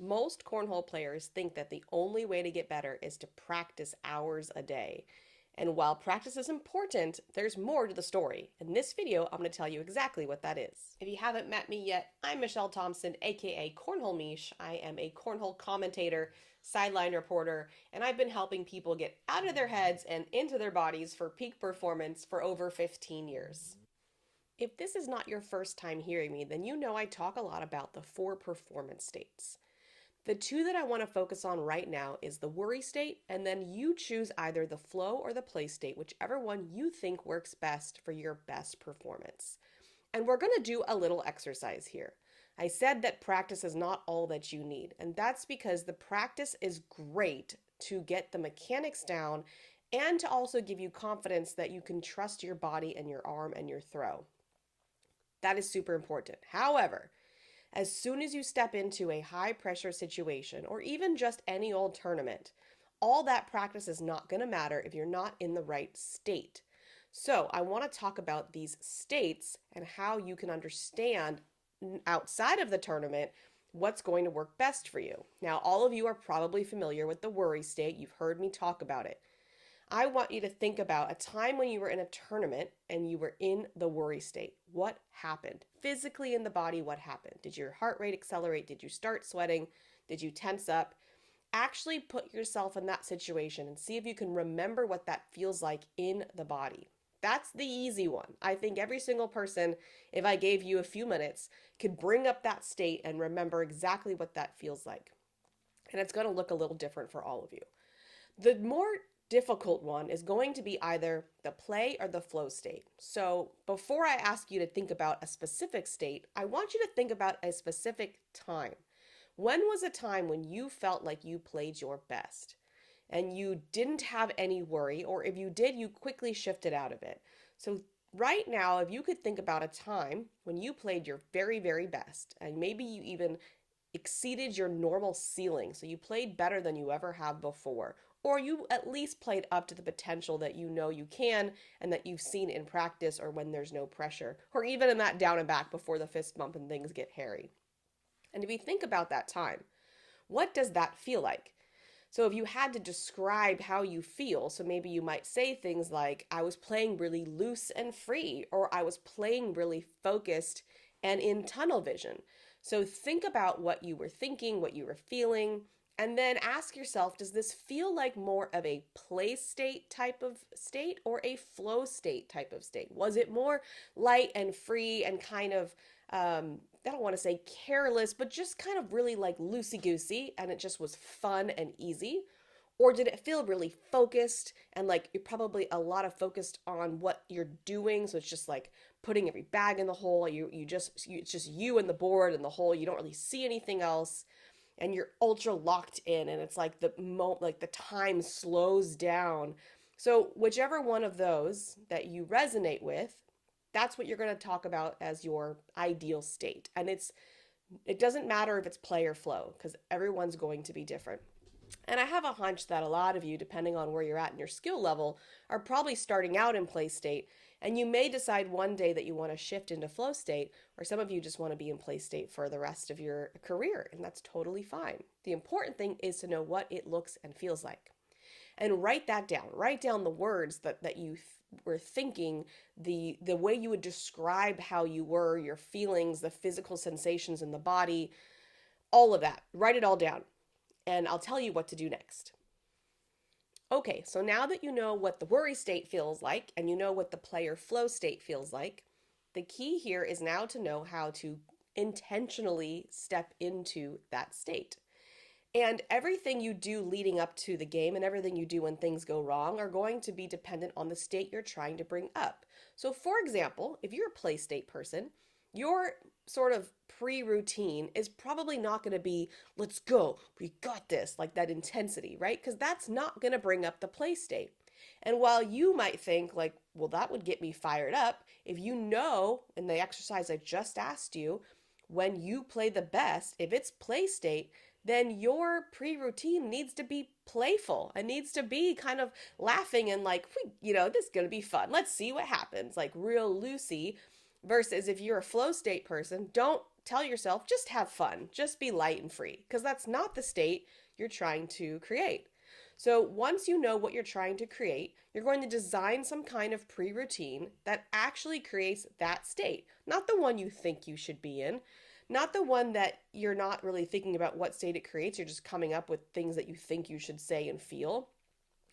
Most cornhole players think that the only way to get better is to practice hours a day. And while practice is important, there's more to the story. In this video, I'm going to tell you exactly what that is. If you haven't met me yet, I'm Michelle Thompson, aka Cornhole Mish. I am a cornhole commentator, sideline reporter, and I've been helping people get out of their heads and into their bodies for peak performance for over 15 years. If this is not your first time hearing me, then you know I talk a lot about the four performance states. The two that I want to focus on right now is the worry state, and then you choose either the flow or the play state, whichever one you think works best for your best performance. And we're going to do a little exercise here. I said that practice is not all that you need, and that's because the practice is great to get the mechanics down and to also give you confidence that you can trust your body and your arm and your throw. That is super important. However, as soon as you step into a high pressure situation or even just any old tournament, all that practice is not going to matter if you're not in the right state. So, I want to talk about these states and how you can understand outside of the tournament what's going to work best for you. Now, all of you are probably familiar with the worry state. You've heard me talk about it. I want you to think about a time when you were in a tournament and you were in the worry state. What happened? Physically in the body, what happened? Did your heart rate accelerate? Did you start sweating? Did you tense up? Actually put yourself in that situation and see if you can remember what that feels like in the body. That's the easy one. I think every single person, if I gave you a few minutes, could bring up that state and remember exactly what that feels like. And it's going to look a little different for all of you. The more difficult one is going to be either the play or the flow state. So before I ask you to think about a specific state, I want you to think about a specific time. When was a time when you felt like you played your best and you didn't have any worry, or if you did, you quickly shifted out of it? So right now, if you could think about a time when you played your very, very best, and maybe you even exceeded your normal ceiling, so you played better than you ever have before, or you at least played up to the potential that you know you can and that you've seen in practice or when there's no pressure, or even in that down and back before the fist bump and things get hairy. And if you think about that time, what does that feel like? So if you had to describe how you feel, so maybe you might say things like, I was playing really loose and free, or I was playing really focused and in tunnel vision. So think about what you were thinking, what you were feeling, and then ask yourself, does this feel like more of a play state type of state or a flow state type of state? Was it more light and free and kind of, I don't want to say careless, but just kind of really like loosey-goosey and it just was fun and easy? Or did it feel really focused and like you're probably a lot of focused on what you're doing? So it's just like putting every bag in the hole. It's just you and the board and the hole. You don't really see anything else, and you're ultra locked in. And it's like the time slows down. So whichever one of those that you resonate with, that's what you're going to talk about as your ideal state. And it doesn't matter if it's play or flow because everyone's going to be different. And I have a hunch that a lot of you, depending on where you're at in your skill level, are probably starting out in play state. And you may decide one day that you want to shift into flow state, or some of you just want to be in play state for the rest of your career. And that's totally fine. The important thing is to know what it looks and feels like. And write that down. Write down the words that you were thinking, the way you would describe how you were, your feelings, the physical sensations in the body, all of that. Write it all down. And I'll tell you what to do next. Okay, so now that you know what the worry state feels like and you know what the player flow state feels like, the key here is now to know how to intentionally step into that state. And everything you do leading up to the game and everything you do when things go wrong are going to be dependent on the state you're trying to bring up. So, for example, if you're a play state person, your sort of pre-routine is probably not going to be, let's go, we got this, like that intensity, right? Because that's not going to bring up the play state. And while you might think like, well, that would get me fired up, if you know in the exercise I just asked you, when you play the best, if it's play state, then your pre-routine needs to be playful. It needs to be kind of laughing and like, this is going to be fun. Let's see what happens, like real loosey. Versus if you're a flow state person, don't tell yourself, just have fun, just be light and free, because that's not the state you're trying to create. So once you know what you're trying to create, you're going to design some kind of pre-routine that actually creates that state, not the one you think you should be in, not the one that you're not really thinking about what state it creates, you're just coming up with things that you think you should say and feel.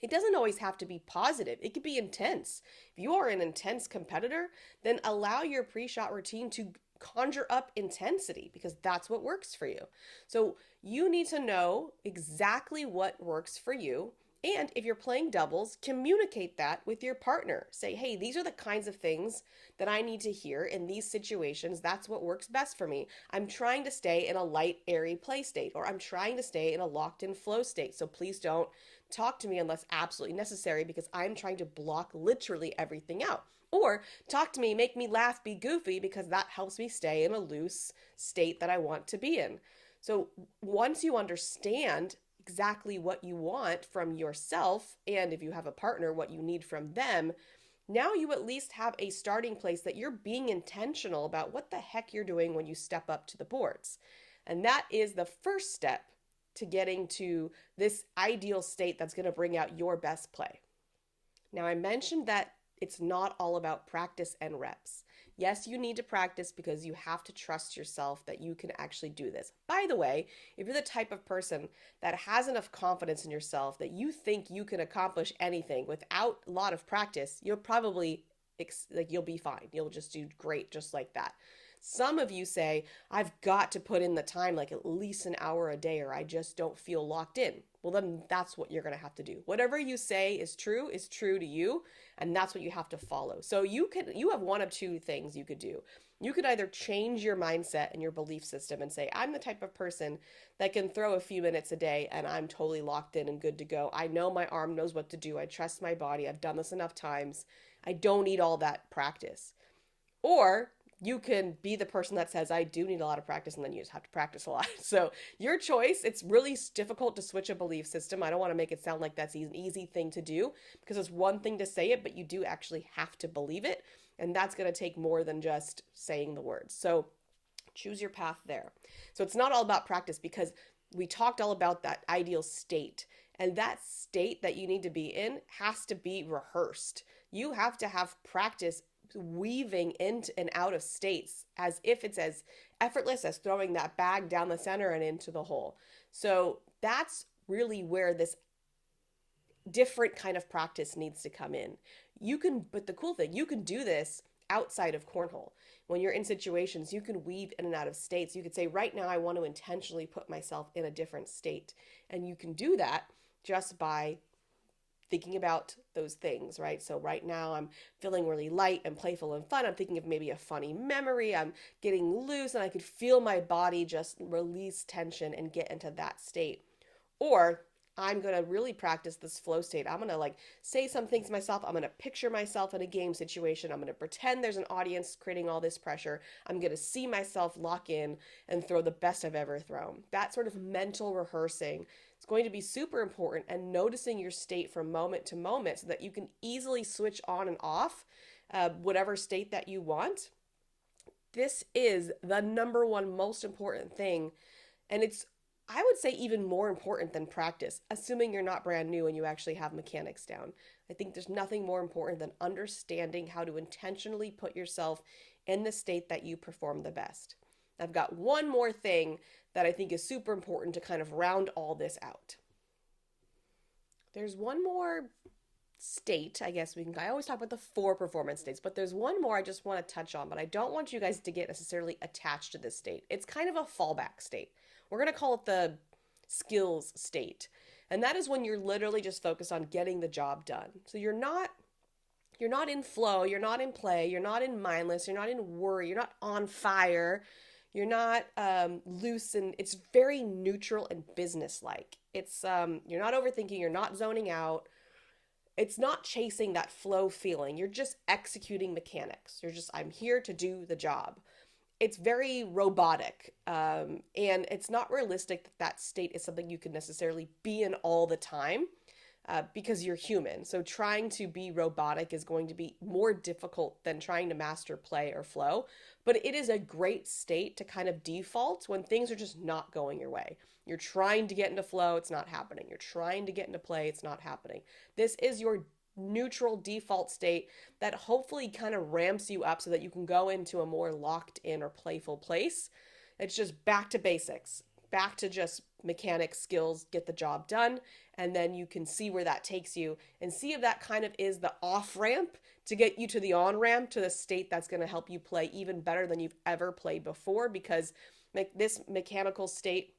It doesn't always have to be positive. It could be intense. If you are an intense competitor, then allow your pre-shot routine to conjure up intensity because that's what works for you. So you need to know exactly what works for you. And if you're playing doubles, communicate that with your partner. Say, hey, these are the kinds of things that I need to hear in these situations. That's what works best for me. I'm trying to stay in a light, airy play state, or I'm trying to stay in a locked in flow state. So please don't talk to me unless absolutely necessary because I'm trying to block literally everything out. Or talk to me, make me laugh, be goofy because that helps me stay in a loose state that I want to be in. So once you understand exactly what you want from yourself, and if you have a partner, what you need from them, now you at least have a starting place that you're being intentional about what the heck you're doing when you step up to the boards. And that is the first step to getting to this ideal state that's going to bring out your best play. Now, I mentioned that it's not all about practice and reps. Yes, you need to practice because you have to trust yourself that you can actually do this. By the way, if you're the type of person that has enough confidence in yourself that you think you can accomplish anything without a lot of practice, you'll probably you'll be fine. You'll just do great just like that. Some of you say, I've got to put in the time, like at least an hour a day, or I just don't feel locked in. Well, then that's what you're going to have to do. Whatever you say is true to you, and that's what you have to follow. So you have one of two things you could do. You could either change your mindset and your belief system and say, I'm the type of person that can throw a few minutes a day and I'm totally locked in and good to go. I know my arm knows what to do. I trust my body. I've done this enough times. I don't need all that practice. Or you can be the person that says, I do need a lot of practice, and then you just have to practice a lot. So your choice. It's really difficult to switch a belief system. I don't want to make it sound like that's an easy thing to do because it's one thing to say it, but you do actually have to believe it. And that's going to take more than just saying the words. So choose your path there. So it's not all about practice because we talked all about that ideal state. And that state that you need to be in has to be rehearsed. You have to have practice weaving into and out of states as if it's as effortless as throwing that bag down the center and into the hole. So that's really where this different kind of practice needs to come in. But the cool thing, you can do this outside of cornhole. When you're in situations, you can weave in and out of states. You could say, right now, I want to intentionally put myself in a different state. And you can do that just by thinking about those things, right? So right now I'm feeling really light and playful and fun. I'm thinking of maybe a funny memory. I'm getting loose and I could feel my body just release tension and get into that state. Or I'm going to really practice this flow state. I'm going to say some things to myself. I'm going to picture myself in a game situation. I'm going to pretend there's an audience creating all this pressure. I'm going to see myself lock in and throw the best I've ever thrown. That sort of mental rehearsing is going to be super important, and noticing your state from moment to moment so that you can easily switch on and off whatever state that you want. This is the number one most important thing. And it's, I would say, even more important than practice, assuming you're not brand new and you actually have mechanics down. I think there's nothing more important than understanding how to intentionally put yourself in the state that you perform the best. I've got one more thing that I think is super important to kind of round all this out. There's one more state, I guess I always talk about the 4 performance states, but there's one more I just want to touch on, but I don't want you guys to get necessarily attached to this state. It's kind of a fallback state. We're going to call it the skills state. And that is when you're literally just focused on getting the job done. So you're not in flow, you're not in play, you're not in mindless, you're not in worry, you're not on fire, you're not loose, and it's very neutral and business-like. It's you're not overthinking, you're not zoning out. It's not chasing that flow feeling. You're just executing mechanics. I'm here to do the job. It's very robotic, and it's not realistic that state is something you can necessarily be in all the time. because you're human. So trying to be robotic is going to be more difficult than trying to master play or flow. But it is a great state to kind of default when things are just not going your way. You're trying to get into flow, it's not happening. You're trying to get into play, it's not happening. This is your neutral default state that hopefully kind of ramps you up so that you can go into a more locked in or playful place. It's just back to basics, back to just mechanics, skills, get the job done, and then you can see where that takes you and see if that kind of is the off ramp to get you to the on ramp to the state that's going to help you play even better than you've ever played before, because this mechanical state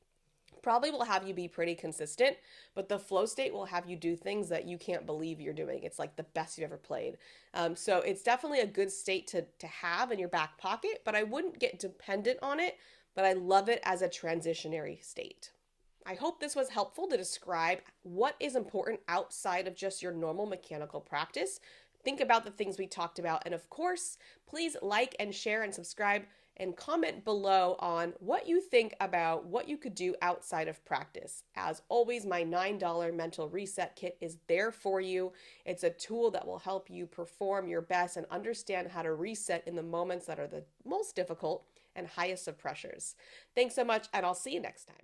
probably will have you be pretty consistent, but the flow state will have you do things that you can't believe you're doing. It's like the best you've ever played. So it's definitely a good state to have in your back pocket, but I wouldn't get dependent on it, but I love it as a transitionary state. I hope this was helpful to describe what is important outside of just your normal mechanical practice. Think about the things we talked about. And of course, please like and share and subscribe and comment below on what you think about what you could do outside of practice. As always, my $9 mental reset kit is there for you. It's a tool that will help you perform your best and understand how to reset in the moments that are the most difficult and highest of pressures. Thanks so much, and I'll see you next time.